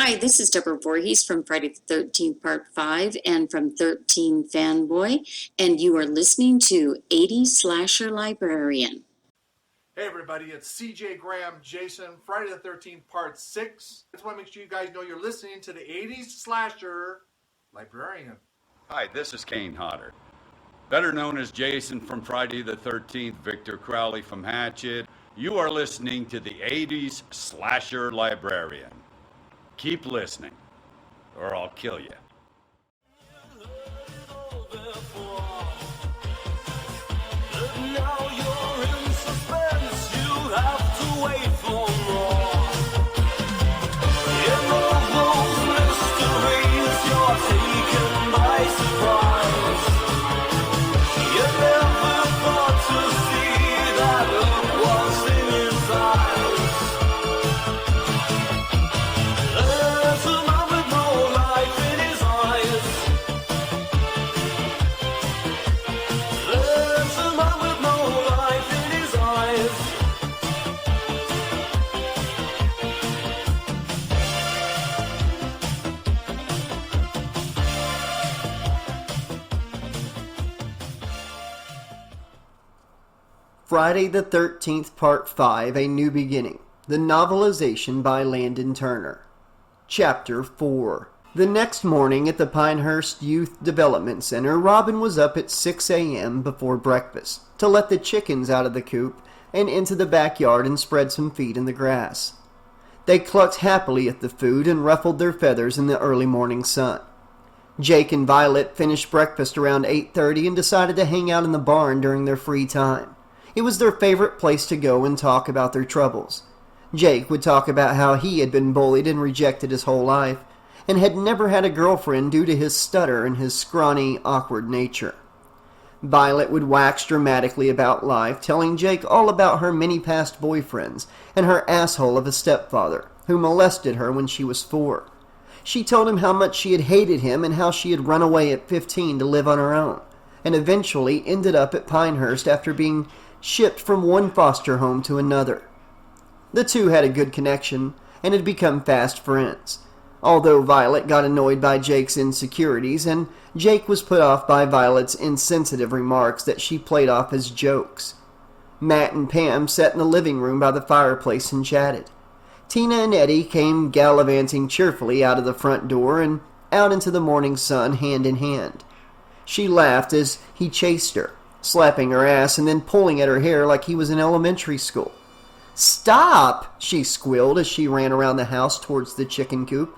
Hi, this is Deborah Voorhees from Friday the 13th, Part 5, and from 13 Fanboy, and you are listening to 80s Slasher Librarian. Hey everybody, it's CJ Graham, Jason, Friday the 13th, Part 6. I just want to make sure you guys know you're listening to the 80s Slasher Librarian. Hi, this is Kane Hodder, better known as Jason from Friday the 13th, Victor Crowley from Hatchet. You are listening to the 80s Slasher Librarian. Keep listening, or I'll kill you. Now you're in suspense, you have to wait for more. In all those mysteries, you're taken by surprise. You never thought to see that look was in his eyes. There's a man with no life in his eyes. There's a man with no life in his eyes. Friday the 13th, Part 5, A New Beginning. The Novelization by Landon Turner. Chapter 4. The next morning at the Pinehurst Youth Development Center, Robin was up at 6 a.m. before breakfast to let the chickens out of the coop and into the backyard and spread some feed in the grass. They clucked happily at the food and ruffled their feathers in the early morning sun. Jake and Violet finished breakfast around 8:30 and decided to hang out in the barn during their free time. It was their favorite place to go and talk about their troubles. Jake would talk about how he had been bullied and rejected his whole life, and had never had a girlfriend due to his stutter and his scrawny, awkward nature. Violet would wax dramatically about life, telling Jake all about her many past boyfriends and her asshole of a stepfather, who molested her when she was 4. She told him how much she had hated him and how she had run away at 15 to live on her own, and eventually ended up at Pinehurst after being shipped from one foster home to another. The two had a good connection and had become fast friends, although Violet got annoyed by Jake's insecurities and Jake was put off by Violet's insensitive remarks that she played off as jokes. Matt and Pam sat in the living room by the fireplace and chatted. Tina and Eddie came gallivanting cheerfully out of the front door and out into the morning sun hand in hand. She laughed as he chased her, slapping her ass and then pulling at her hair like he was in elementary school. "Stop!" she squealed as she ran around the house towards the chicken coop.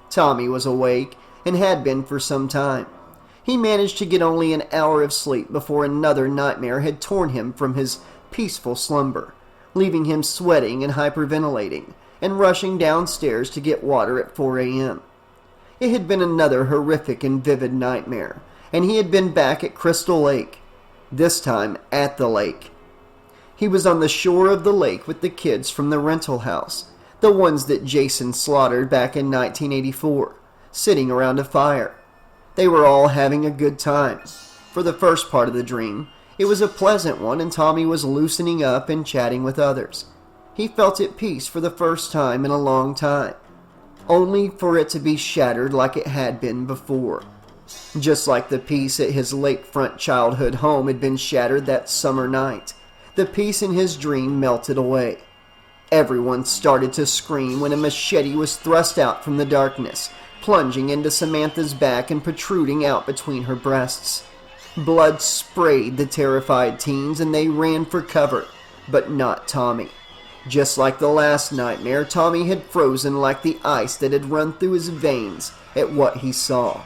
Tommy was awake and had been for some time. He managed to get only an hour of sleep before another nightmare had torn him from his peaceful slumber, leaving him sweating and hyperventilating and rushing downstairs to get water at 4 a.m. It had been another horrific and vivid nightmare, and he had been back at Crystal Lake. This time at the lake. He was on the shore of the lake with the kids from the rental house, the ones that Jason slaughtered back in 1984, sitting around a fire. They were all having a good time. For the first part of the dream, it was a pleasant one and Tommy was loosening up and chatting with others. He felt at peace for the first time in a long time, only for it to be shattered like it had been before. Just like the peace at his lakefront childhood home had been shattered that summer night, the peace in his dream melted away. Everyone started to scream when a machete was thrust out from the darkness, plunging into Samantha's back and protruding out between her breasts. Blood sprayed the terrified teens and they ran for cover, but not Tommy. Just like the last nightmare, Tommy had frozen like the ice that had run through his veins at what he saw.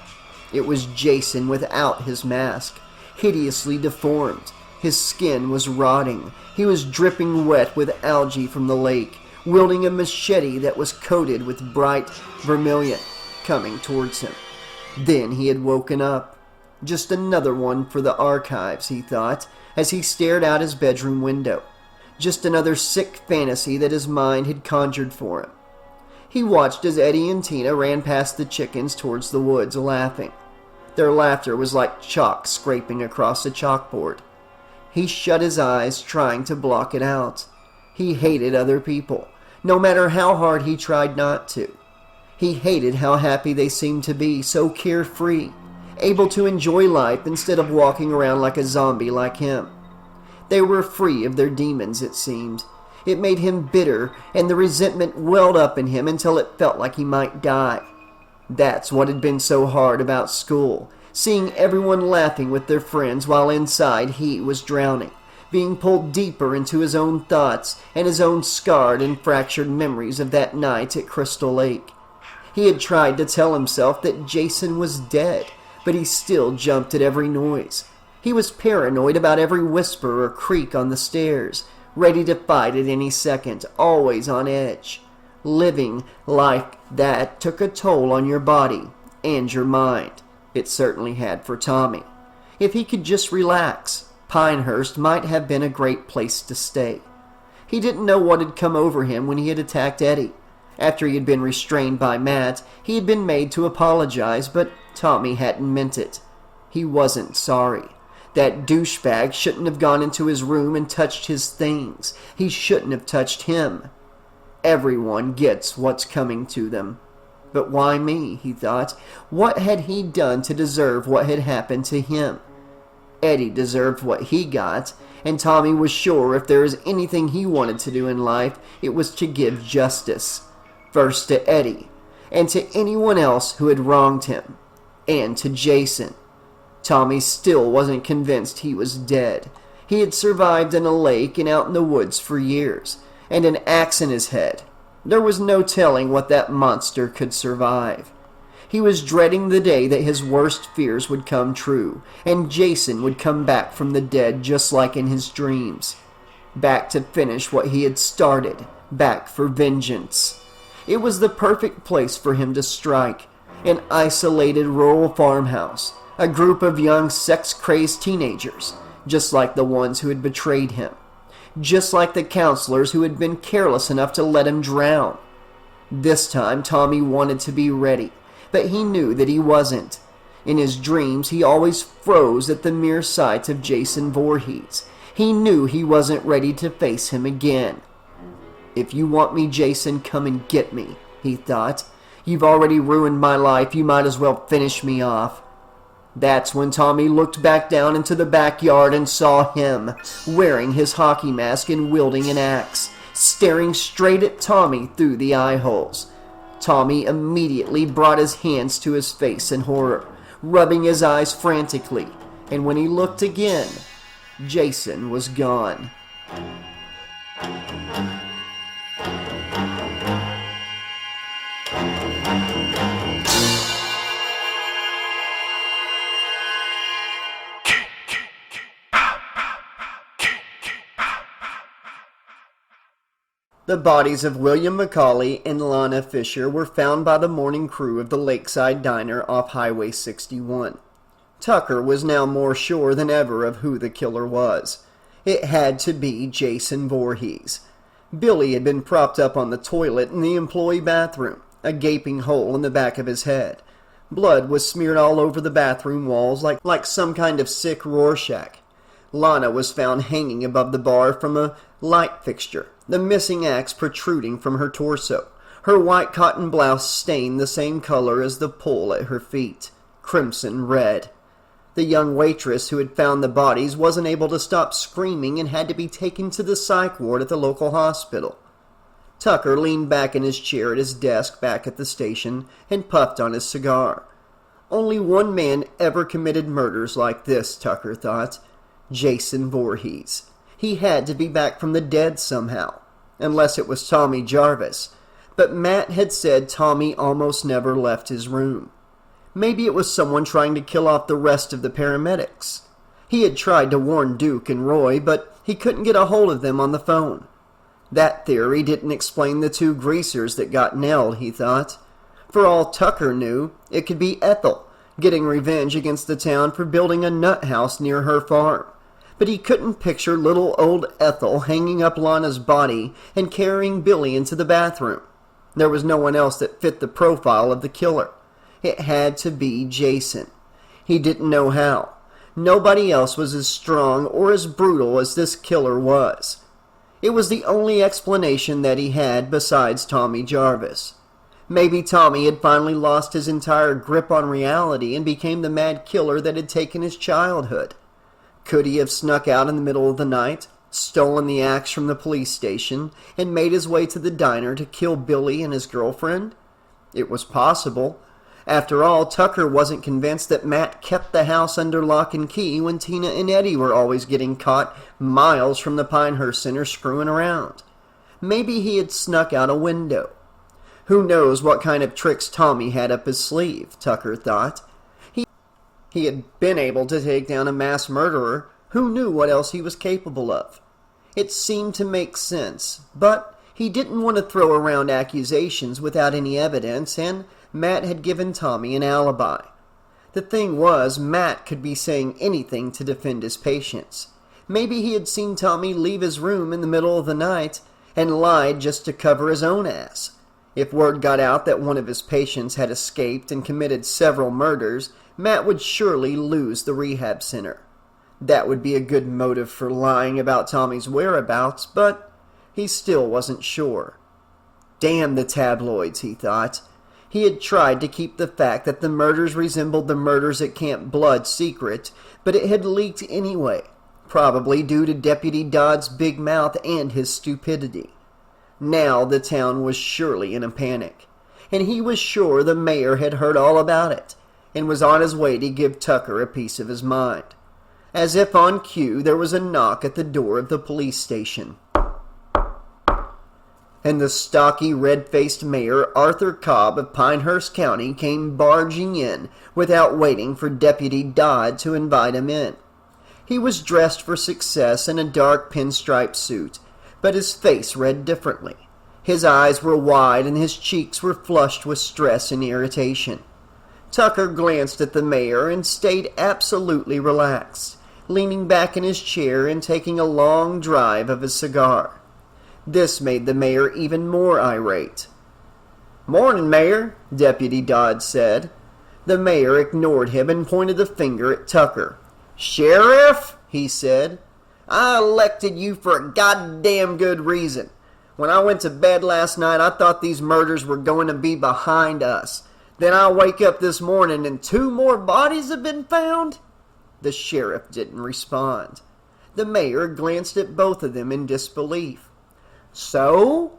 It was Jason without his mask, hideously deformed. His skin was rotting. He was dripping wet with algae from the lake, wielding a machete that was coated with bright vermilion, coming towards him. Then he had woken up. Just another one for the archives, he thought, as he stared out his bedroom window. Just another sick fantasy that his mind had conjured for him. He watched as Eddie and Tina ran past the chickens towards the woods, laughing. Their laughter was like chalk scraping across a chalkboard. He shut his eyes, trying to block it out. He hated other people, no matter how hard he tried not to. He hated how happy they seemed to be, so carefree, able to enjoy life instead of walking around like a zombie like him. They were free of their demons, it seemed. It made him bitter, and the resentment welled up in him until it felt like he might die. That's what had been so hard about school, seeing everyone laughing with their friends while inside he was drowning, being pulled deeper into his own thoughts and his own scarred and fractured memories of that night at Crystal Lake. He had tried to tell himself that Jason was dead, but he still jumped at every noise. He was paranoid about every whisper or creak on the stairs, ready to fight at any second, always on edge. Living like that took a toll on your body and your mind. It certainly had for Tommy. If he could just relax, Pinehurst might have been a great place to stay. He didn't know what had come over him when he had attacked Eddie. After he had been restrained by Matt, he had been made to apologize, but Tommy hadn't meant it. He wasn't sorry. That douchebag shouldn't have gone into his room and touched his things. He shouldn't have touched him. Everyone gets what's coming to them. But why me, he thought. What had he done to deserve what had happened to him? Eddie deserved what he got, and Tommy was sure if there was anything he wanted to do in life, it was to give justice. First to Eddie, and to anyone else who had wronged him, and to Jason. Tommy still wasn't convinced he was dead. He had survived in a lake and out in the woods for years, and an axe in his head. There was no telling what that monster could survive. He was dreading the day that his worst fears would come true, and Jason would come back from the dead just like in his dreams. Back to finish what he had started, back for vengeance. It was the perfect place for him to strike, an isolated rural farmhouse, a group of young sex-crazed teenagers, just like the ones who had betrayed him, just like the counselors who had been careless enough to let him drown. This time Tommy wanted to be ready, but he knew that he wasn't. In his dreams, he always froze at the mere sight of Jason Voorhees. He knew he wasn't ready to face him again. If you want me, Jason, come and get me, he thought. You've already ruined my life. You might as well finish me off. That's when Tommy looked back down into the backyard and saw him, wearing his hockey mask and wielding an axe, staring straight at Tommy through the eye holes. Tommy immediately brought his hands to his face in horror, rubbing his eyes frantically, and when he looked again, Jason was gone. The bodies of William McCauley and Lana Fisher were found by the morning crew of the Lakeside Diner off Highway 61. Tucker was now more sure than ever of who the killer was. It had to be Jason Voorhees. Billy had been propped up on the toilet in the employee bathroom, a gaping hole in the back of his head. Blood was smeared all over the bathroom walls like some kind of sick Rorschach. Lana was found hanging above the bar from a light fixture, the missing axe protruding from her torso, her white cotton blouse stained the same color as the pole at her feet, crimson red. The young waitress who had found the bodies wasn't able to stop screaming and had to be taken to the psych ward at the local hospital. Tucker leaned back in his chair at his desk back at the station and puffed on his cigar. Only one man ever committed murders like this, Tucker thought. Jason Voorhees. He had to be back from the dead somehow, unless it was Tommy Jarvis. But Matt had said Tommy almost never left his room. Maybe it was someone trying to kill off the rest of the paramedics. He had tried to warn Duke and Roy, but he couldn't get a hold of them on the phone. That theory didn't explain the two greasers that got nailed, he thought. For all Tucker knew, it could be Ethel, getting revenge against the town for building a nut house near her farm. But he couldn't picture little old Ethel hanging up Lana's body and carrying Billy into the bathroom. There was no one else that fit the profile of the killer. It had to be Jason. He didn't know how. Nobody else was as strong or as brutal as this killer was. It was the only explanation that he had besides Tommy Jarvis. Maybe Tommy had finally lost his entire grip on reality and became the mad killer that had taken his childhood. Could he have snuck out in the middle of the night, stolen the axe from the police station, and made his way to the diner to kill Billy and his girlfriend? It was possible. After all, Tucker wasn't convinced that Matt kept the house under lock and key when Tina and Eddie were always getting caught miles from the Pinehurst Center screwing around. Maybe he had snuck out a window. Who knows what kind of tricks Tommy had up his sleeve, Tucker thought. He had been able to take down a mass murderer. Who knew what else he was capable of? It seemed to make sense, but he didn't want to throw around accusations without any evidence, and Matt had given Tommy an alibi. The thing was, Matt could be saying anything to defend his patients. Maybe he had seen Tommy leave his room in the middle of the night and lied just to cover his own ass. If word got out that one of his patients had escaped and committed several murders, Matt would surely lose the rehab center. That would be a good motive for lying about Tommy's whereabouts, but he still wasn't sure. Damn the tabloids, he thought. He had tried to keep the fact that the murders resembled the murders at Camp Blood secret, but it had leaked anyway, probably due to Deputy Dodd's big mouth and his stupidity. Now the town was surely in a panic, and he was sure the mayor had heard all about it, and was on his way to give Tucker a piece of his mind. As if on cue, there was a knock at the door of the police station. And the stocky, red-faced mayor, Arthur Cobb of Pinehurst County, came barging in without waiting for Deputy Dodd to invite him in. He was dressed for success in a dark pinstripe suit, but his face read differently. His eyes were wide and his cheeks were flushed with stress and irritation. Tucker glanced at the mayor and stayed absolutely relaxed, leaning back in his chair and taking a long drive of his cigar. This made the mayor even more irate. "Morning, Mayor," Deputy Dodd said. The mayor ignored him and pointed the finger at Tucker. "Sheriff," he said, "I elected you for a goddamn good reason. When I went to bed last night, I thought these murders were going to be behind us. Then I wake up this morning and 2 more bodies have been found?" The sheriff didn't respond. The mayor glanced at both of them in disbelief. "So?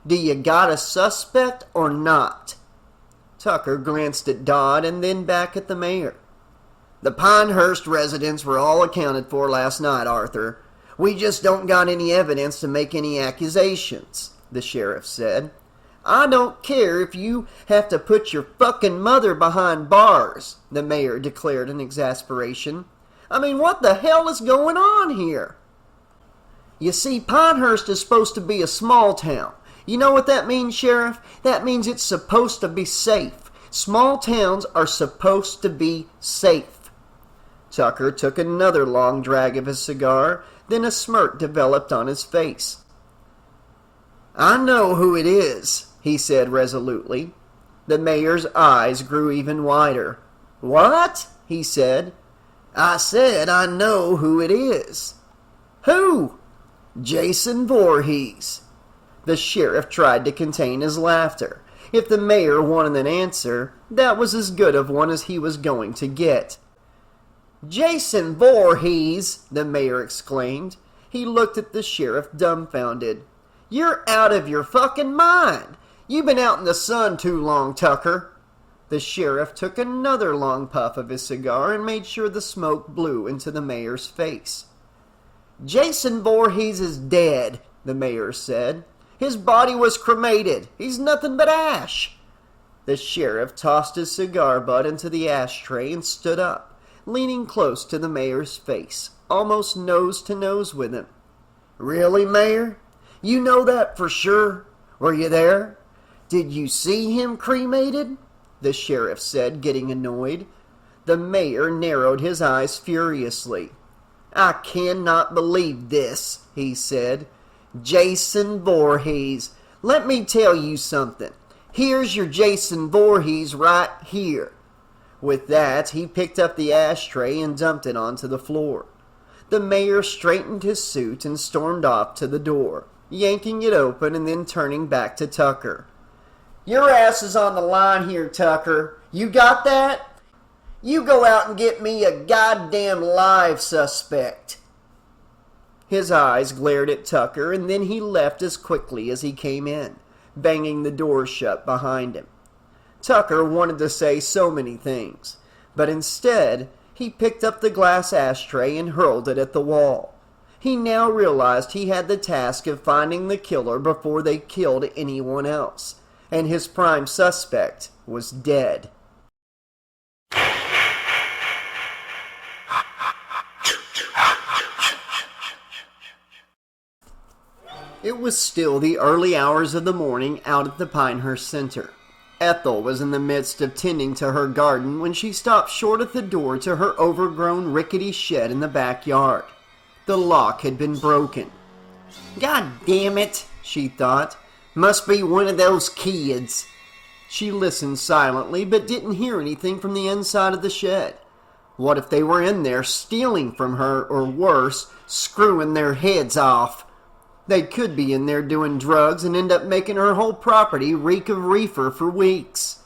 Do you got a suspect or not?" Tucker glanced at Dodd and then back at the mayor. "The Pinehurst residents were all accounted for last night, Arthur. We just don't got any evidence to make any accusations," the sheriff said. "I don't care if you have to put your fucking mother behind bars," the mayor declared in exasperation. "I mean, what the hell is going on here?" "You see, Pinehurst is supposed to be a small town. You know what that means, Sheriff? That means it's supposed to be safe. Small towns are supposed to be safe." Tucker took another long drag of his cigar, then a smirk developed on his face. "I know who it is," he said resolutely. The mayor's eyes grew even wider. "What?" he said. "I said I know who it is." "Who?" "Jason Voorhees." The sheriff tried to contain his laughter. If the mayor wanted an answer, that was as good of one as he was going to get. "Jason Voorhees!" the mayor exclaimed. He looked at the sheriff dumbfounded. "You're out of your fucking mind! You've been out in the sun too long, Tucker." The sheriff took another long puff of his cigar and made sure the smoke blew into the mayor's face. "Jason Voorhees is dead," the mayor said. "His body was cremated. He's nothing but ash." The sheriff tossed his cigar butt into the ashtray and stood up, leaning close to the mayor's face, almost nose to nose with him. "Really, Mayor? You know that for sure? Were you there? Did you see him cremated?" the sheriff said, getting annoyed. The mayor narrowed his eyes furiously. "I cannot believe this," he said. "Jason Voorhees. Let me tell you something. Here's your Jason Voorhees right here." With that, he picked up the ashtray and dumped it onto the floor. The mayor straightened his suit and stormed off to the door, yanking it open and then turning back to Tucker. Your ass is on the line here, Tucker. You got that? You go out and get me a goddamn live suspect. His eyes glared at Tucker, and then he left as quickly as he came in, banging the door shut behind him. Tucker wanted to say so many things, but instead, he picked up the glass ashtray and hurled it at the wall. He now realized he had the task of finding the killer before they killed anyone else, and his prime suspect was dead. It was still the early hours of the morning out at the Pinehurst Center. Ethel was in the midst of tending to her garden when she stopped short at the door to her overgrown rickety shed in the backyard. The lock had been broken. "God damn it," she thought. "Must be one of those kids." She listened silently but didn't hear anything from the inside of the shed. What if they were in there stealing from her, or worse, screwing their heads off? They could be in there doing drugs and end up making her whole property reek of reefer for weeks.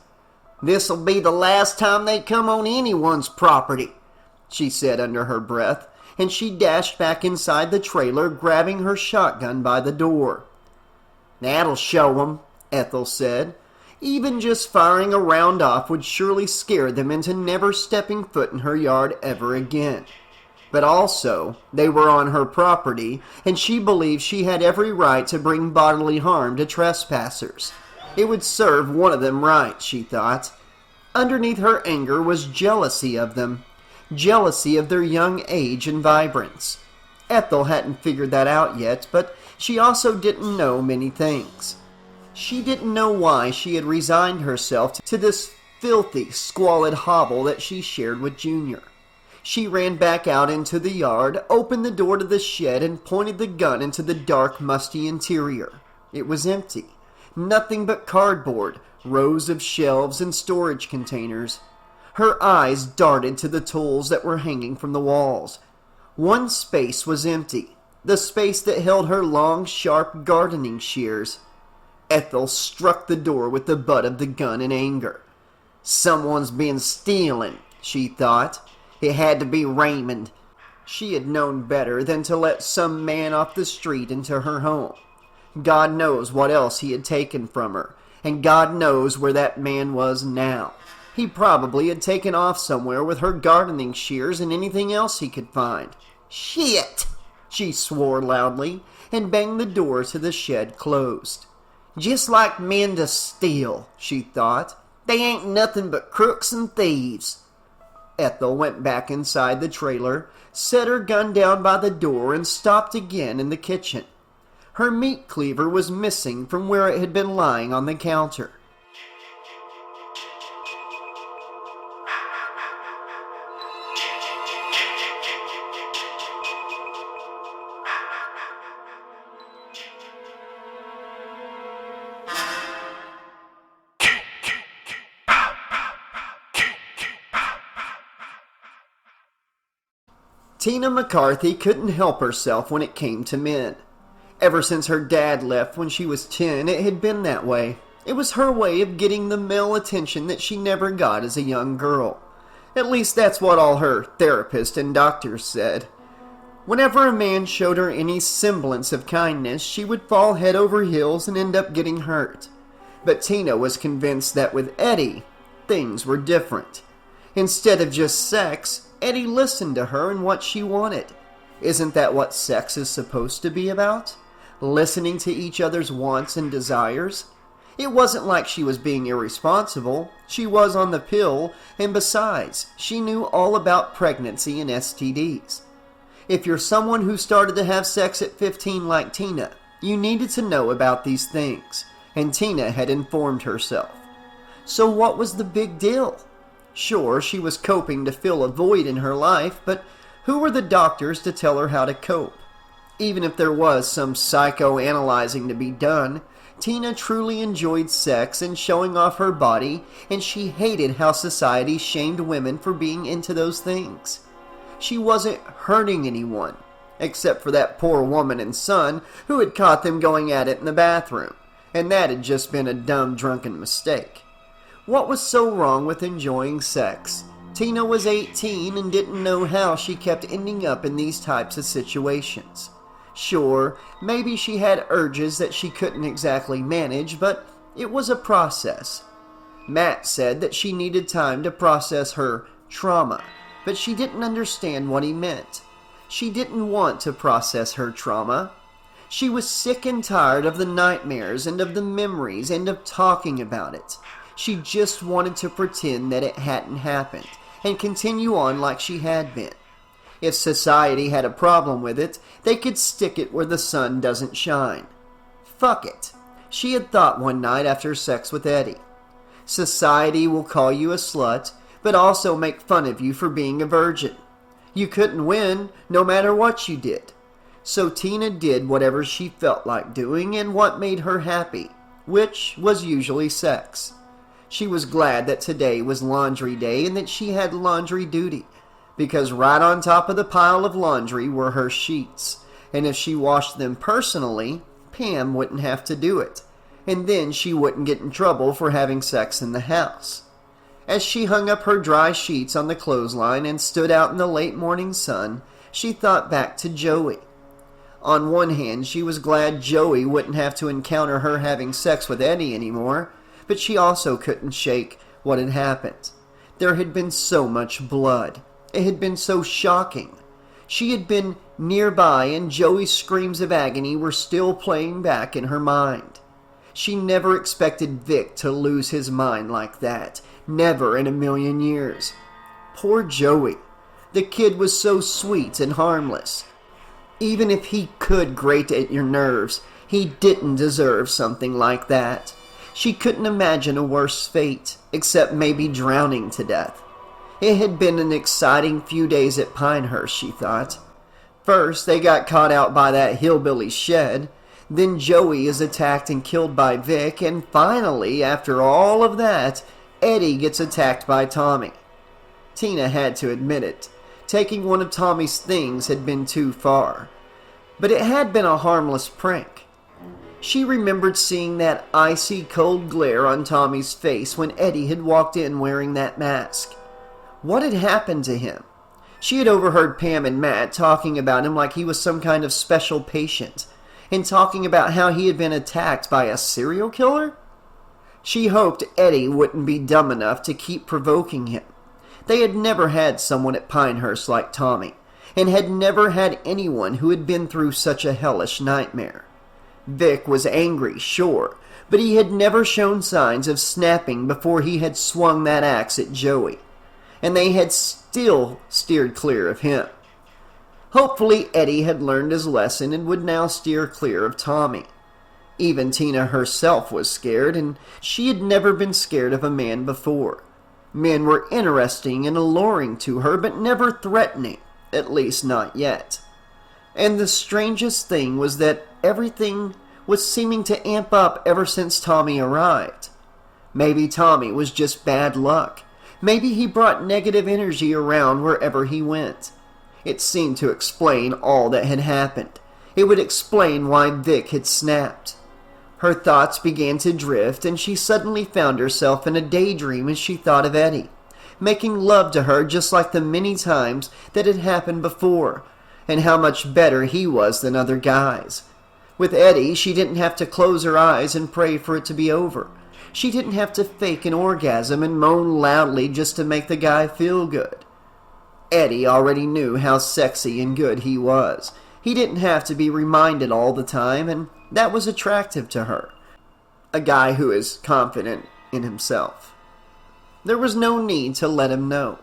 "This'll be the last time they come on anyone's property," she said under her breath, and she dashed back inside the trailer, grabbing her shotgun by the door. "That'll show 'em," Ethel said. Even just firing a round off would surely scare them into never stepping foot in her yard ever again. But also, they were on her property, and she believed she had every right to bring bodily harm to trespassers. It would serve one of them right, she thought. Underneath her anger was jealousy of them. Jealousy of their young age and vibrance. Ethel hadn't figured that out yet, but she also didn't know many things. She didn't know why she had resigned herself to this filthy, squalid hovel that she shared with Junior. She ran back out into the yard, opened the door to the shed, and pointed the gun into the dark, musty interior. It was empty. Nothing but cardboard, rows of shelves and storage containers. Her eyes darted to the tools that were hanging from the walls. One space was empty, the space that held her long, sharp gardening shears. Ethel struck the door with the butt of the gun in anger. "Someone's been stealing," she thought. It had to be Raymond. She had known better than to let some man off the street into her home. God knows what else he had taken from her, and God knows where that man was now. He probably had taken off somewhere with her gardening shears and anything else he could find. "Shit!" she swore loudly, and banged the door to the shed closed. "Just like men to steal," she thought. "They ain't nothing but crooks and thieves." Ethel went back inside the trailer, set her gun down by the door, and stopped again in the kitchen. Her meat cleaver was missing from where it had been lying on the counter. Tina McCarthy couldn't help herself when it came to men. Ever since her dad left when she was 10, it had been that way. It was her way of getting the male attention that she never got as a young girl. At least that's what all her therapists and doctors said. Whenever a man showed her any semblance of kindness, she would fall head over heels and end up getting hurt. But Tina was convinced that with Eddie, things were different. Instead of just sex, Eddie listened to her and what she wanted. Isn't that what sex is supposed to be about? Listening to each other's wants and desires? It wasn't like she was being irresponsible. She was on the pill, and besides, she knew all about pregnancy and STDs. If you're someone who started to have sex at 15 like Tina, you needed to know about these things, and Tina had informed herself. So what was the big deal? Sure, she was coping to fill a void in her life, but who were the doctors to tell her how to cope? Even if there was some psychoanalyzing to be done, Tina truly enjoyed sex and showing off her body, and she hated how society shamed women for being into those things. She wasn't hurting anyone, except for that poor woman and son who had caught them going at it in the bathroom. and that had just been a dumb, drunken mistake. What was so wrong with enjoying sex? Tina was 18 and didn't know how she kept ending up in these types of situations. Sure, maybe she had urges that she couldn't exactly manage, but it was a process. Matt said that she needed time to process her trauma, but she didn't understand what he meant. She didn't want to process her trauma. She was sick and tired of the nightmares and of the memories and of talking about it. She just wanted to pretend that it hadn't happened and continue on like she had been. If society had a problem with it, they could stick it where the sun doesn't shine. Fuck it, she had thought one night after sex with Eddie. Society will call you a slut, but also make fun of you for being a virgin. You couldn't win, no matter what you did. So Tina did whatever she felt like doing and what made her happy, which was usually sex. She was glad that today was laundry day and that she had laundry duty, because right on top of the pile of laundry were her sheets, and if she washed them personally, Pam wouldn't have to do it, and then she wouldn't get in trouble for having sex in the house. As she hung up her dry sheets on the clothesline and stood out in the late morning sun, she thought back to Joey. On one hand, she was glad Joey wouldn't have to encounter her having sex with Eddie anymore, but she also couldn't shake what had happened. There had been so much blood. It had been so shocking. She had been nearby and Joey's screams of agony were still playing back in her mind. She never expected Vic to lose his mind like that. Never in a million years. Poor Joey. The kid was so sweet and harmless. Even if he could grate at your nerves, he didn't deserve something like that. She couldn't imagine a worse fate, except maybe drowning to death. It had been an exciting few days at Pinehurst, she thought. First, they got caught out by that hillbilly shed. Then Joey is attacked and killed by Vic. And finally, after all of that, Eddie gets attacked by Tommy. Tina had to admit it. Taking one of Tommy's things had been too far. But it had been a harmless prank. She remembered seeing that icy cold glare on Tommy's face when Eddie had walked in wearing that mask. What had happened to him? She had overheard Pam and Matt talking about him like he was some kind of special patient, and talking about how he had been attacked by a serial killer? She hoped Eddie wouldn't be dumb enough to keep provoking him. They had never had someone at Pinehurst like Tommy, and had never had anyone who had been through such a hellish nightmare. Vic was angry, sure, but he had never shown signs of snapping before he had swung that axe at Joey, and they had still steered clear of him. Hopefully Eddie had learned his lesson and would now steer clear of Tommy. Even Tina herself was scared, and she had never been scared of a man before. Men were interesting and alluring to her, but never threatening, at least not yet. And the strangest thing was that everything was seeming to amp up ever since Tommy arrived. Maybe Tommy was just bad luck. Maybe he brought negative energy around wherever he went. It seemed to explain all that had happened. It would explain why Vic had snapped. Her thoughts began to drift, and she suddenly found herself in a daydream as she thought of Eddie, making love to her just like the many times that had happened before, and how much better he was than other guys. With Eddie, she didn't have to close her eyes and pray for it to be over. She didn't have to fake an orgasm and moan loudly just to make the guy feel good. Eddie already knew how sexy and good he was. He didn't have to be reminded all the time, and that was attractive to her. A guy who is confident in himself. There was no need to let him know.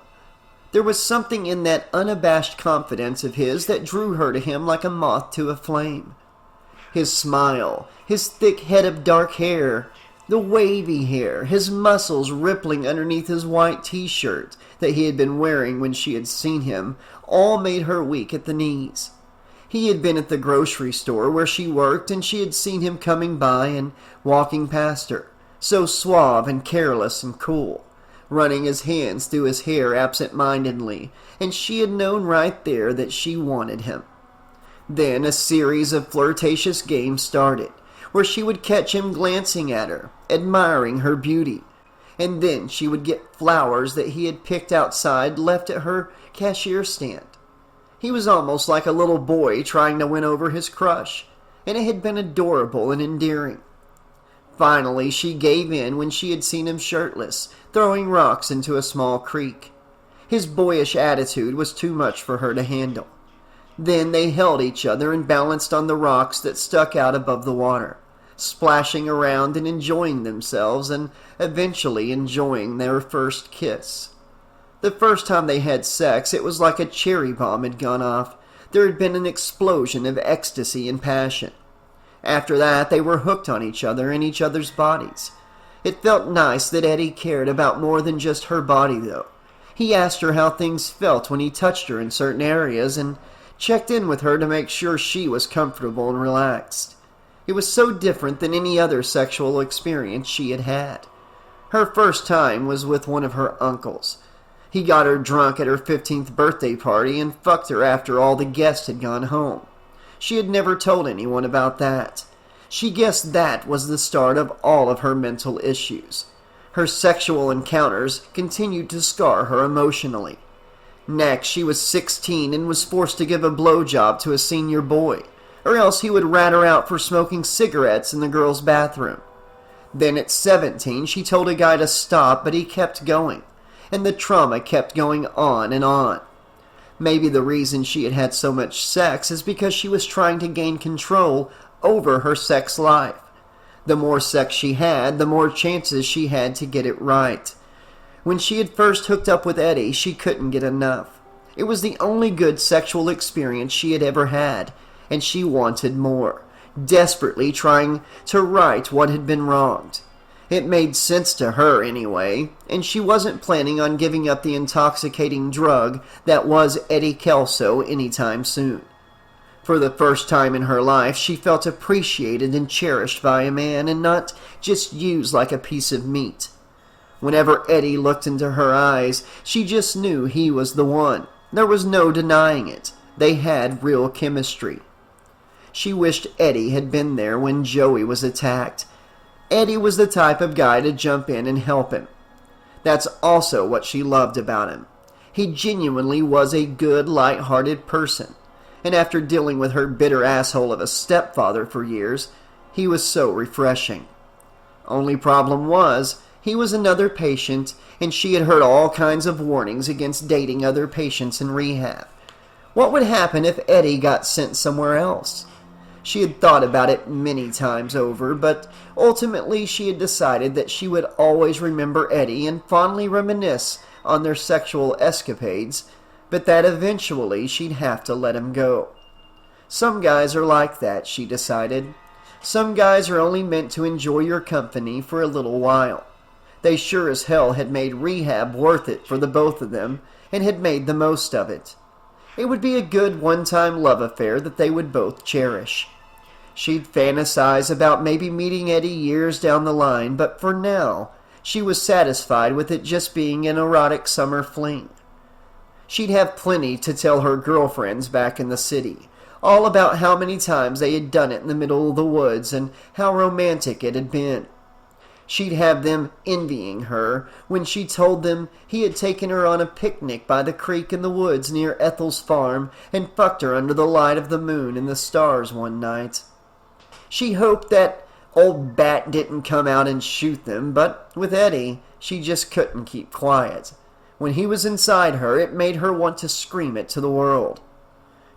There was something in that unabashed confidence of his that drew her to him like a moth to a flame. His smile, his thick head of dark hair, the wavy hair, his muscles rippling underneath his white t-shirt that he had been wearing when she had seen him, all made her weak at the knees. He had been at the grocery store where she worked, and she had seen him coming by and walking past her, so suave and careless and cool, running his hands through his hair absent-mindedly, and she had known right there that she wanted him. Then a series of flirtatious games started, where she would catch him glancing at her, admiring her beauty. And then she would get flowers that he had picked outside left at her cashier stand. He was almost like a little boy trying to win over his crush, and it had been adorable and endearing. Finally, she gave in when she had seen him shirtless, throwing rocks into a small creek. His boyish attitude was too much for her to handle. Then they held each other and balanced on the rocks that stuck out above the water, splashing around and enjoying themselves and eventually enjoying their first kiss. The first time they had sex, it was like a cherry bomb had gone off. There had been an explosion of ecstasy and passion. After that, they were hooked on each other and each other's bodies. It felt nice that Eddie cared about more than just her body, though. He asked her how things felt when he touched her in certain areas and checked in with her to make sure she was comfortable and relaxed. It was so different than any other sexual experience she had had. Her first time was with one of her uncles. He got her drunk at her 15th birthday party and fucked her after all the guests had gone home. She had never told anyone about that. She guessed that was the start of all of her mental issues. Her sexual encounters continued to scar her emotionally. Next, she was 16 and was forced to give a blowjob to a senior boy, or else he would rat her out for smoking cigarettes in the girls' bathroom. Then at 17, she told a guy to stop, but he kept going, and the trauma kept going on and on. Maybe the reason she had had so much sex is because she was trying to gain control over her sex life. The more sex she had, the more chances she had to get it right. When she had first hooked up with Eddie, she couldn't get enough. It was the only good sexual experience she had ever had, and she wanted more, desperately trying to right what had been wronged. It made sense to her anyway, and she wasn't planning on giving up the intoxicating drug that was Eddie Kelso anytime soon. For the first time in her life, she felt appreciated and cherished by a man and not just used like a piece of meat. Whenever Eddie looked into her eyes, she just knew he was the one. There was no denying it. They had real chemistry. She wished Eddie had been there when Joey was attacked. Eddie was the type of guy to jump in and help him. That's also what she loved about him. He genuinely was a good, light-hearted person. And after dealing with her bitter asshole of a stepfather for years, he was so refreshing. Only problem was, he was another patient, and she had heard all kinds of warnings against dating other patients in rehab. What would happen if Eddie got sent somewhere else? She had thought about it many times over, but ultimately she had decided that she would always remember Eddie and fondly reminisce on their sexual escapades, but that eventually she'd have to let him go. Some guys are like that, she decided. Some guys are only meant to enjoy your company for a little while. They sure as hell had made rehab worth it for the both of them, and had made the most of it. It would be a good one-time love affair that they would both cherish. She'd fantasize about maybe meeting Eddie years down the line, but for now, she was satisfied with it just being an erotic summer fling. She'd have plenty to tell her girlfriends back in the city, all about how many times they had done it in the middle of the woods and how romantic it had been. She'd have them envying her when she told them he had taken her on a picnic by the creek in the woods near Ethel's farm and fucked her under the light of the moon and the stars one night. She hoped that old bat didn't come out and shoot them, but with Eddie, she just couldn't keep quiet. When he was inside her, it made her want to scream it to the world.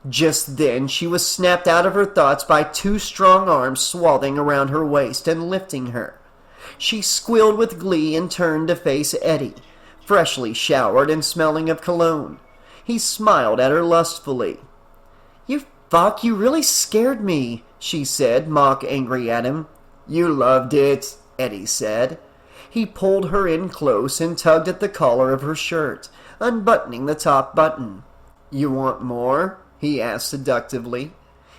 Just then, she was snapped out of her thoughts by two strong arms swathing around her waist and lifting her. She squealed with glee and turned to face Eddie, freshly showered and smelling of cologne. He smiled at her lustfully. "You fuck, you really scared me," she said, mock angry at him. "You loved it," Eddie said. He pulled her in close and tugged at the collar of her shirt, unbuttoning the top button. "You want more?" he asked seductively.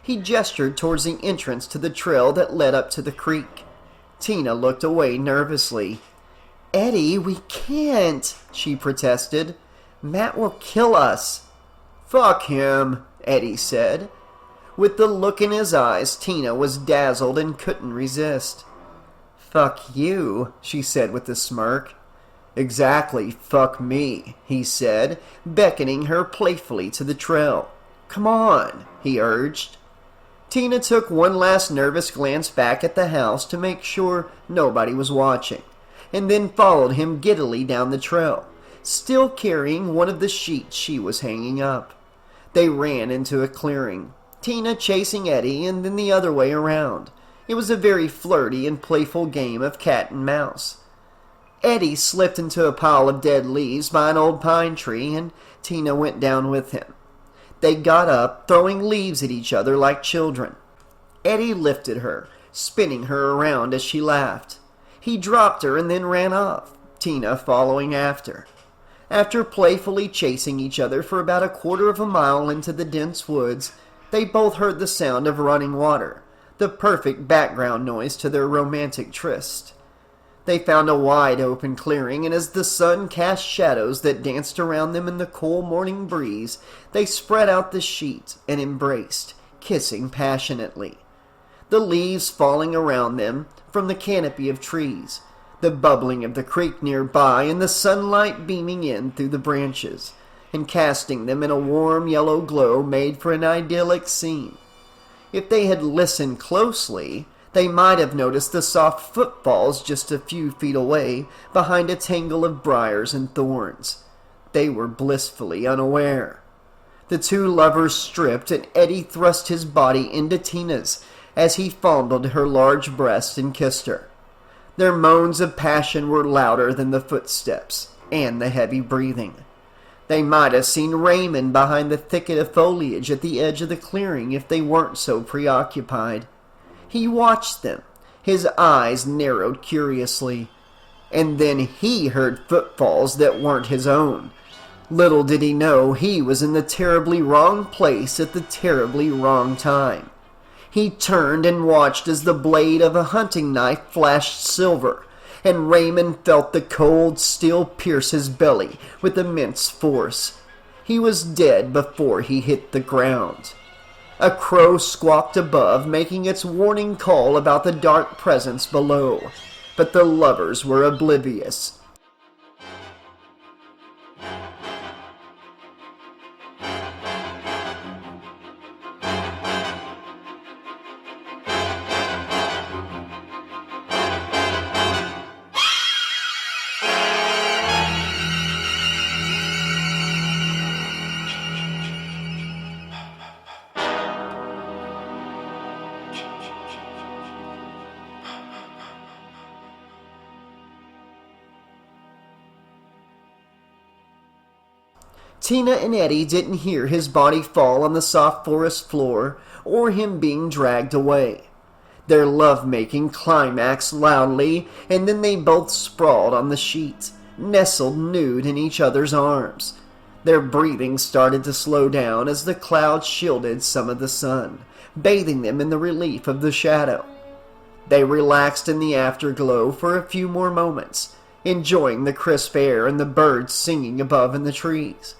He gestured towards the entrance to the trail that led up to the creek. Tina looked away nervously. "Eddie, we can't," she protested. "Matt will kill us." "Fuck him," Eddie said. With the look in his eyes, Tina was dazzled and couldn't resist. "Fuck you," she said with a smirk. "Exactly, fuck me," he said, beckoning her playfully to the trail. "Come on," he urged. Tina took one last nervous glance back at the house to make sure nobody was watching, and then followed him giddily down the trail, still carrying one of the sheets she was hanging up. They ran into a clearing, Tina chasing Eddie and then the other way around. It was a very flirty and playful game of cat and mouse. Eddie slipped into a pile of dead leaves by an old pine tree, and Tina went down with him. They got up, throwing leaves at each other like children. Eddie lifted her, spinning her around as she laughed. He dropped her and then ran off, Tina following after. After playfully chasing each other for about a quarter of a mile into the dense woods, they both heard the sound of running water, the perfect background noise to their romantic tryst. They found a wide open clearing, and as the sun cast shadows that danced around them in the cool morning breeze, they spread out the sheet and embraced, kissing passionately. The leaves falling around them from the canopy of trees, the bubbling of the creek nearby, and the sunlight beaming in through the branches, and casting them in a warm yellow glow made for an idyllic scene. If they had listened closely, they might have noticed the soft footfalls just a few feet away behind a tangle of briars and thorns. They were blissfully unaware. The two lovers stripped, and Eddie thrust his body into Tina's as he fondled her large breast and kissed her. Their moans of passion were louder than the footsteps and the heavy breathing. They might have seen Raymond behind the thicket of foliage at the edge of the clearing if they weren't so preoccupied. He watched them, his eyes narrowed curiously, and then he heard footfalls that weren't his own. Little did he know he was in the terribly wrong place at the terribly wrong time. He turned and watched as the blade of a hunting knife flashed silver, and Raymond felt the cold steel pierce his belly with immense force. He was dead before he hit the ground. A crow squawked above, making its warning call about the dark presence below, but the lovers were oblivious. Tina and Eddie didn't hear his body fall on the soft forest floor or him being dragged away. Their love-making climaxed loudly, and then they both sprawled on the sheet, nestled nude in each other's arms. Their breathing started to slow down as the clouds shielded some of the sun, bathing them in the relief of the shadow. They relaxed in the afterglow for a few more moments, enjoying the crisp air and the birds singing above in the trees.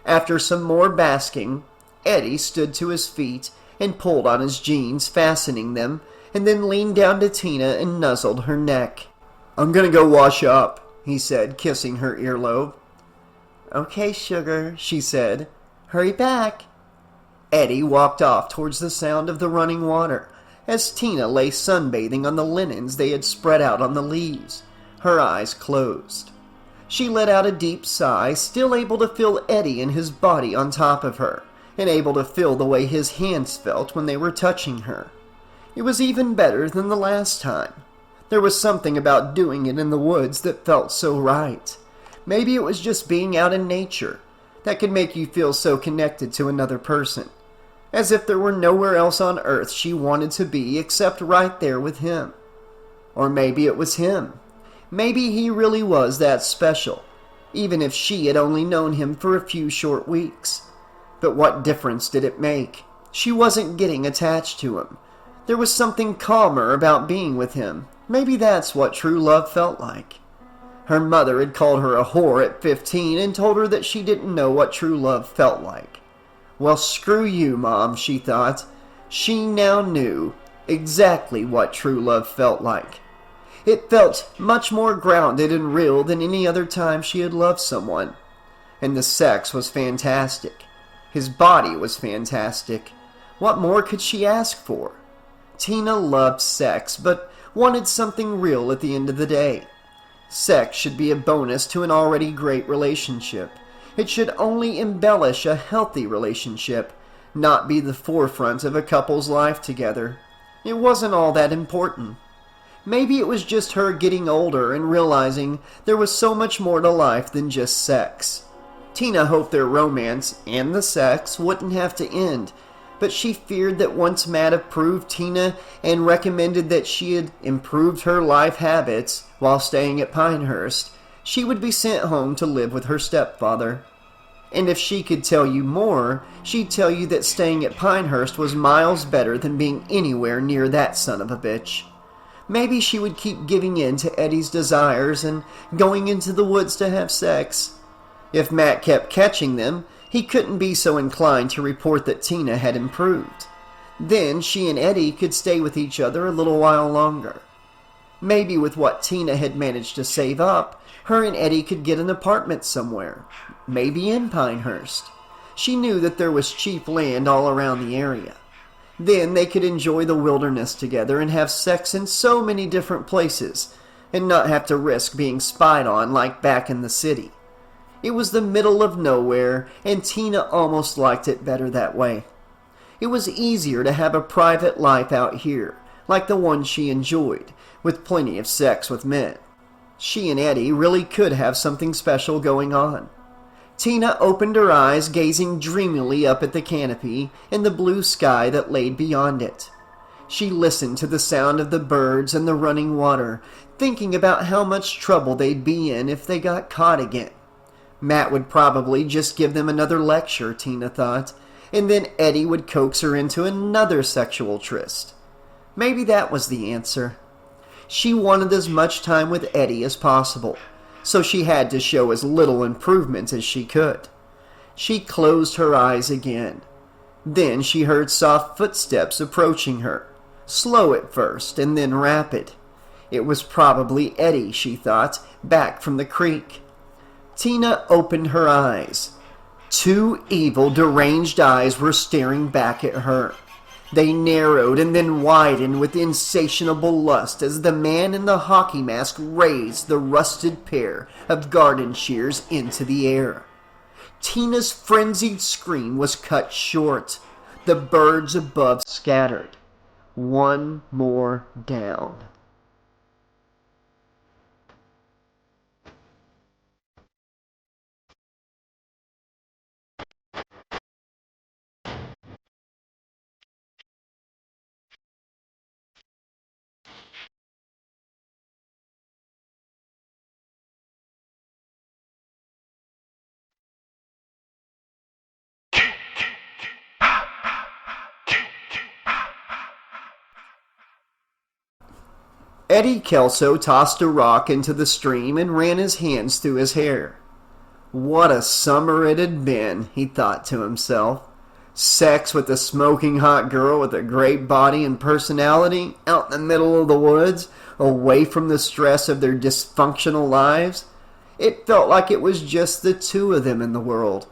After some more basking, Eddie stood to his feet and pulled on his jeans, fastening them, and then leaned down to Tina and nuzzled her neck. "I'm gonna go wash up," he said, kissing her earlobe. "Okay, sugar," she said. "Hurry back." Eddie walked off towards the sound of the running water, as Tina lay sunbathing on the linens they had spread out on the leaves, her eyes closed. She let out a deep sigh, still able to feel Eddie and his body on top of her, and able to feel the way his hands felt when they were touching her. It was even better than the last time. There was something about doing it in the woods that felt so right. Maybe it was just being out in nature that could make you feel so connected to another person, as if there were nowhere else on earth she wanted to be except right there with him. Or maybe it was him. Maybe he really was that special, even if she had only known him for a few short weeks. But what difference did it make? She wasn't getting attached to him. There was something calmer about being with him. Maybe that's what true love felt like. Her mother had called her a whore at 15 and told her that she didn't know what true love felt like. Well, screw you, Mom, she thought. She now knew exactly what true love felt like. It felt much more grounded and real than any other time she had loved someone. And the sex was fantastic. His body was fantastic. What more could she ask for? Tina loved sex, but wanted something real at the end of the day. Sex should be a bonus to an already great relationship. It should only embellish a healthy relationship, not be the forefront of a couple's life together. It wasn't all that important. Maybe it was just her getting older and realizing there was so much more to life than just sex. Tina hoped their romance, and the sex, wouldn't have to end, but she feared that once Matt approved Tina and recommended that she had improved her life habits while staying at Pinehurst, she would be sent home to live with her stepfather. And if she could tell you more, she'd tell you that staying at Pinehurst was miles better than being anywhere near that son of a bitch. Maybe she would keep giving in to Eddie's desires and going into the woods to have sex. If Matt kept catching them, he couldn't be so inclined to report that Tina had improved. Then she and Eddie could stay with each other a little while longer. Maybe with what Tina had managed to save up, her and Eddie could get an apartment somewhere. Maybe in Pinehurst. She knew that there was cheap land all around the area. Then they could enjoy the wilderness together and have sex in so many different places, and not have to risk being spied on like back in the city. It was the middle of nowhere, and Tina almost liked it better that way. It was easier to have a private life out here, like the one she enjoyed, with plenty of sex with men. She and Eddie really could have something special going on. Tina opened her eyes, gazing dreamily up at the canopy and the blue sky that laid beyond it. She listened to the sound of the birds and the running water, thinking about how much trouble they'd be in if they got caught again. Matt would probably just give them another lecture, Tina thought, and then Eddie would coax her into another sexual tryst. Maybe that was the answer. She wanted as much time with Eddie as possible, so she had to show as little improvement as she could. She closed her eyes again. Then she heard soft footsteps approaching her, slow at first and then rapid. It was probably Eddie, she thought, back from the creek. Tina opened her eyes. Two evil, deranged eyes were staring back at her. They narrowed and then widened with insatiable lust as the man in the hockey mask raised the rusted pair of garden shears into the air. Tina's frenzied scream was cut short. The birds above scattered. One more down. Eddie Kelso tossed a rock into the stream and ran his hands through his hair. What a summer it had been, he thought to himself. Sex with a smoking hot girl with a great body and personality out in the middle of the woods, away from the stress of their dysfunctional lives. It felt like it was just the two of them in the world.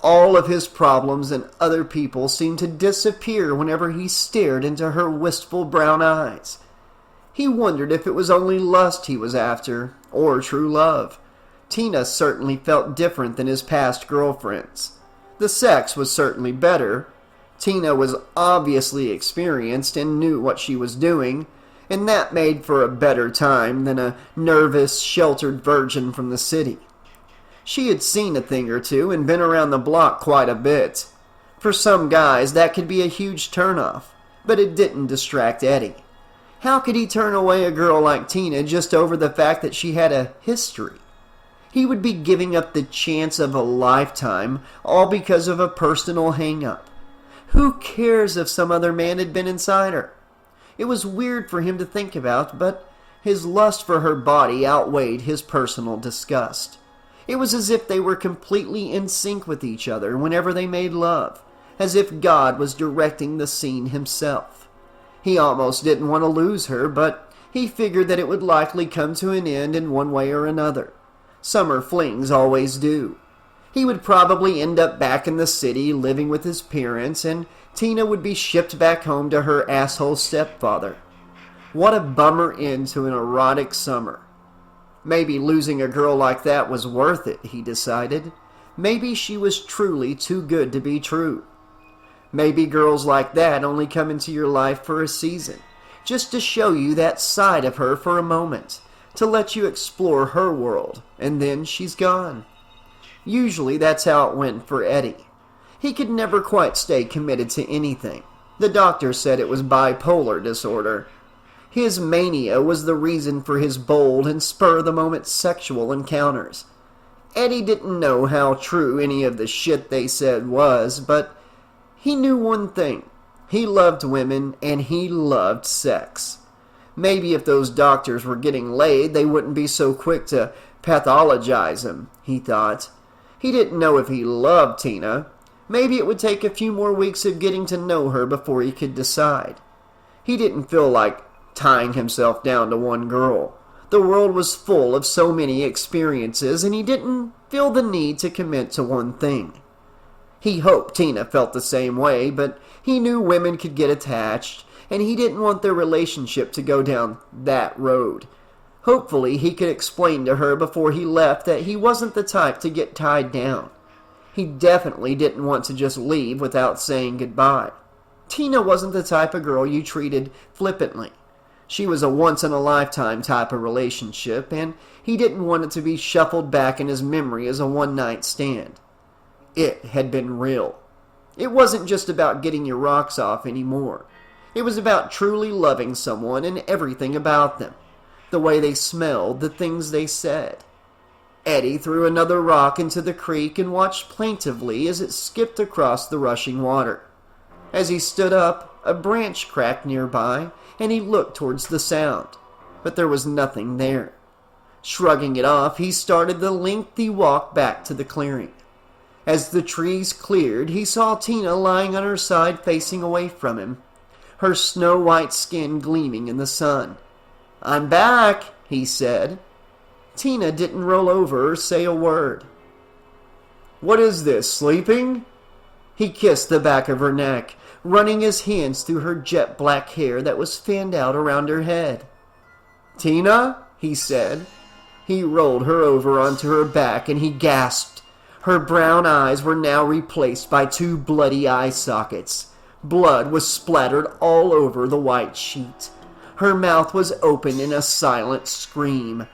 All of his problems and other people seemed to disappear whenever he stared into her wistful brown eyes. He wondered if it was only lust he was after, or true love. Tina certainly felt different than his past girlfriends. The sex was certainly better. Tina was obviously experienced and knew what she was doing, and that made for a better time than a nervous, sheltered virgin from the city. She had seen a thing or two and been around the block quite a bit. For some guys, that could be a huge turnoff, but it didn't distract Eddie. How could he turn away a girl like Tina just over the fact that she had a history? He would be giving up the chance of a lifetime, all because of a personal hang-up. Who cares if some other man had been inside her? It was weird for him to think about, but his lust for her body outweighed his personal disgust. It was as if they were completely in sync with each other whenever they made love, as if God was directing the scene himself. He almost didn't want to lose her, but he figured that it would likely come to an end in one way or another. Summer flings always do. He would probably end up back in the city living with his parents, and Tina would be shipped back home to her asshole stepfather. What a bummer end to an erotic summer. Maybe losing a girl like that was worth it, he decided. Maybe she was truly too good to be true. Maybe girls like that only come into your life for a season, just to show you that side of her for a moment, to let you explore her world, and then she's gone. Usually that's how it went for Eddie. He could never quite stay committed to anything. The doctor said it was bipolar disorder. His mania was the reason for his bold and spur-of-the-moment sexual encounters. Eddie didn't know how true any of the shit they said was, but he knew one thing. He loved women, and he loved sex. Maybe if those doctors were getting laid, they wouldn't be so quick to pathologize him, he thought. He didn't know if he loved Tina. Maybe it would take a few more weeks of getting to know her before he could decide. He didn't feel like tying himself down to one girl. The world was full of so many experiences, and he didn't feel the need to commit to one thing. He hoped Tina felt the same way, but he knew women could get attached, and he didn't want their relationship to go down that road. Hopefully, he could explain to her before he left that he wasn't the type to get tied down. He definitely didn't want to just leave without saying goodbye. Tina wasn't the type of girl you treated flippantly. She was a once-in-a-lifetime type of relationship, and he didn't want it to be shuffled back in his memory as a one-night stand. It had been real. It wasn't just about getting your rocks off anymore. It was about truly loving someone and everything about them. The way they smelled, the things they said. Eddie threw another rock into the creek and watched plaintively as it skipped across the rushing water. As he stood up, a branch cracked nearby, and he looked towards the sound. But there was nothing there. Shrugging it off, he started the lengthy walk back to the clearing. As the trees cleared, he saw Tina lying on her side facing away from him, her snow-white skin gleaming in the sun. "I'm back," he said. Tina didn't roll over or say a word. "What is this, sleeping?" He kissed the back of her neck, running his hands through her jet black hair that was fanned out around her head. "Tina?" he said. He rolled her over onto her back and he gasped. Her brown eyes were now replaced by two bloody eye sockets. Blood was splattered all over the white sheet. Her mouth was open in a silent scream.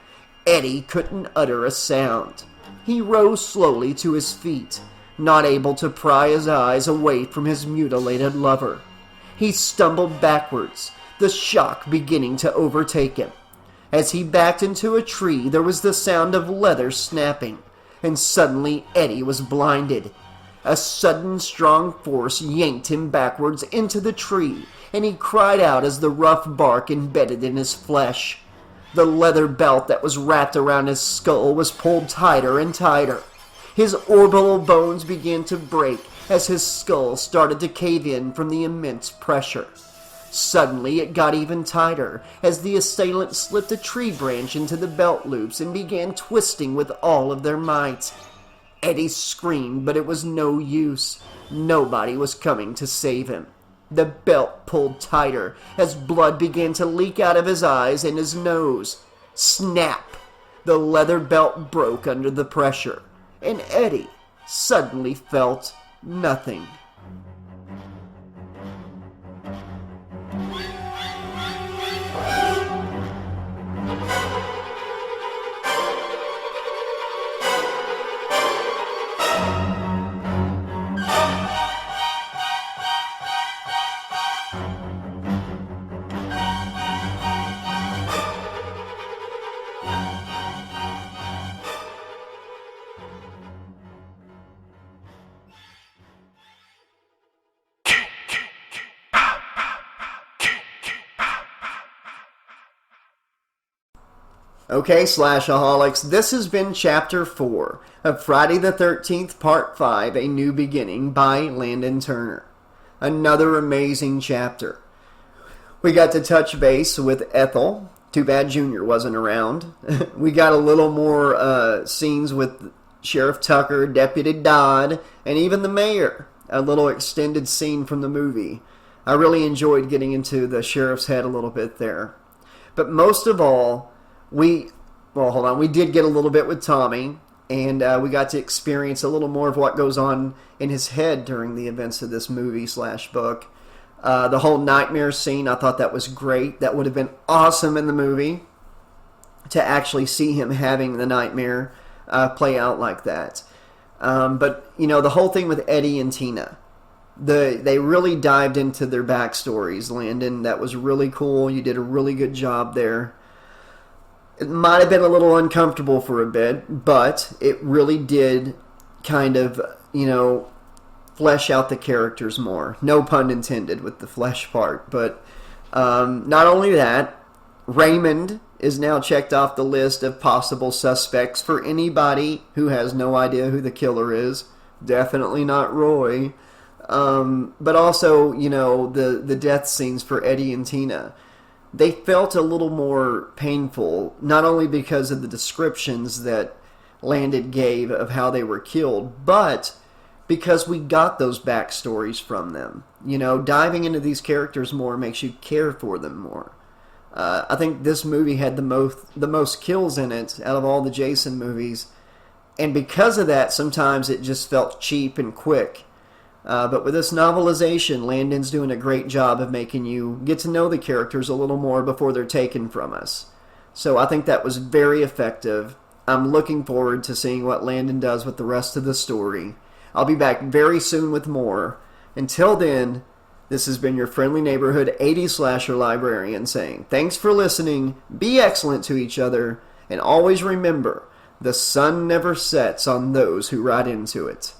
Eddie couldn't utter a sound. He rose slowly to his feet, not able to pry his eyes away from his mutilated lover. He stumbled backwards, the shock beginning to overtake him. As he backed into a tree, there was the sound of leather snapping, and suddenly Eddie was blinded. A sudden strong force yanked him backwards into the tree, and he cried out as the rough bark embedded in his flesh. The leather belt that was wrapped around his skull was pulled tighter and tighter. His orbital bones began to break as his skull started to cave in from the immense pressure. Suddenly it got even tighter as the assailant slipped a tree branch into the belt loops and began twisting with all of their might. Eddie screamed, but it was no use. Nobody was coming to save him. The belt pulled tighter as blood began to leak out of his eyes and his nose. Snap! The leather belt broke under the pressure, and Eddie suddenly felt nothing. Okay, Slashaholics, this has been Chapter 4 of Friday the 13th, Part 5, A New Beginning by Landon Turner. Another amazing chapter. We got to touch base with Ethel. Too bad Junior wasn't around. We got a little more scenes with Sheriff Tucker, Deputy Dodd, and even the mayor. A little extended scene from the movie. I really enjoyed getting into the sheriff's head a little bit there. But most of all, we did get a little bit with Tommy, and we got to experience a little more of what goes on in his head during the events of this movie/book. The whole nightmare scene, I thought that was great. That would have been awesome in the movie to actually see him having the nightmare play out like that. But, the whole thing with Eddie and Tina, they really dived into their backstories, Landon. That was really cool. You did a really good job there. It might have been a little uncomfortable for a bit, but it really did kind of, flesh out the characters more. No pun intended with the flesh part. But not only that, Raymond is now checked off the list of possible suspects for anybody who has no idea who the killer is. Definitely not Roy. But also, the death scenes for Eddie and Tina. They felt a little more painful, not only because of the descriptions that Landon gave of how they were killed, but because we got those backstories from them. Diving into these characters more makes you care for them more. I think this movie had the most kills in it out of all the Jason movies, and because of that, sometimes it just felt cheap and quick. But with this novelization, Landon's doing a great job of making you get to know the characters a little more before they're taken from us. So I think that was very effective. I'm looking forward to seeing what Landon does with the rest of the story. I'll be back very soon with more. Until then, this has been your friendly neighborhood 80s slasher librarian saying, thanks for listening, be excellent to each other, and always remember, the sun never sets on those who ride into it.